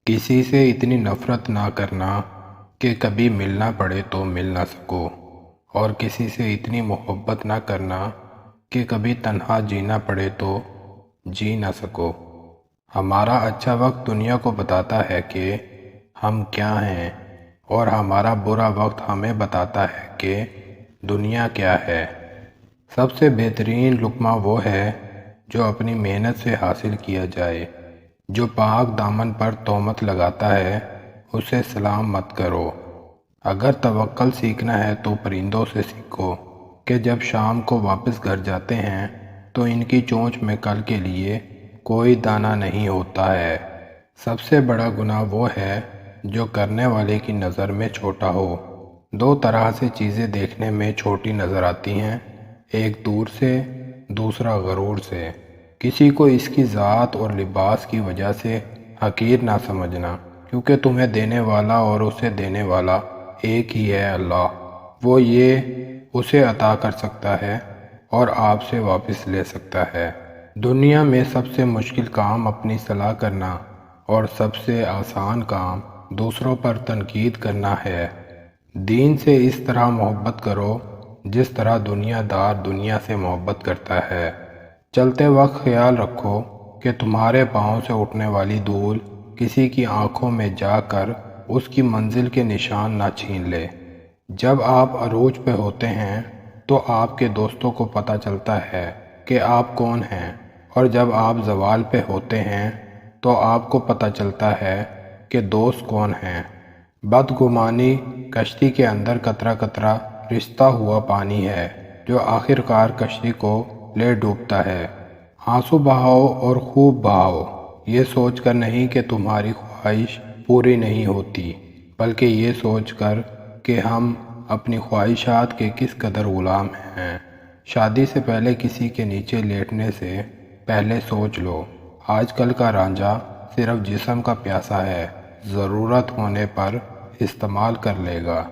کسی سے اتنی نفرت نہ کرنا کہ کبھی ملنا پڑے تو مل نہ سکو، اور کسی سے اتنی محبت نہ کرنا کہ کبھی تنہا جینا پڑے تو جی نہ سکو۔ ہمارا اچھا وقت دنیا کو بتاتا ہے کہ ہم کیا ہیں، اور ہمارا برا وقت ہمیں بتاتا ہے کہ دنیا کیا ہے۔ سب سے بہترین لقمہ وہ ہے جو اپنی محنت سے حاصل کیا جائے۔ جو پاک دامن پر تہمت لگاتا ہے اسے سلام مت کرو۔ اگر توکل سیکھنا ہے تو پرندوں سے سیکھو کہ جب شام کو واپس گھر جاتے ہیں تو ان کی چونچ میں کل کے لیے کوئی دانہ نہیں ہوتا ہے۔ سب سے بڑا گناہ وہ ہے جو کرنے والے کی نظر میں چھوٹا ہو۔ دو طرح سے چیزیں دیکھنے میں چھوٹی نظر آتی ہیں، ایک دور سے، دوسرا غرور سے۔ کسی کو اس کی ذات اور لباس کی وجہ سے حقیر نہ سمجھنا، کیونکہ تمہیں دینے والا اور اسے دینے والا ایک ہی ہے، اللہ۔ وہ یہ اسے عطا کر سکتا ہے اور آپ سے واپس لے سکتا ہے۔ دنیا میں سب سے مشکل کام اپنی صلاح کرنا اور سب سے آسان کام دوسروں پر تنقید کرنا ہے۔ دین سے اس طرح محبت کرو جس طرح دنیا دار دنیا سے محبت کرتا ہے۔ چلتے وقت خیال رکھو کہ تمہارے پاؤں سے اٹھنے والی دھول کسی کی آنکھوں میں جا کر اس کی منزل کے نشان نہ چھین لے۔ جب آپ عروج پہ ہوتے ہیں تو آپ کے دوستوں کو پتہ چلتا ہے کہ آپ کون ہیں، اور جب آپ زوال پہ ہوتے ہیں تو آپ کو پتہ چلتا ہے کہ دوست کون ہیں۔ بدگمانی کشتی کے اندر قطرہ قطرہ رستا ہوا پانی ہے جو آخر کار کشتی کو لے ڈوبتا ہے۔ آنسو بہاؤ اور خوب بہاؤ، یہ سوچ کر نہیں کہ تمہاری خواہش پوری نہیں ہوتی، بلکہ یہ سوچ کر کہ ہم اپنی خواہشات کے کس قدر غلام ہیں۔ شادی سے پہلے کسی کے نیچے لیٹنے سے پہلے سوچ لو، آج کل کا رانجھا صرف جسم کا پیاسا ہے، ضرورت ہونے پر استعمال کر لے گا۔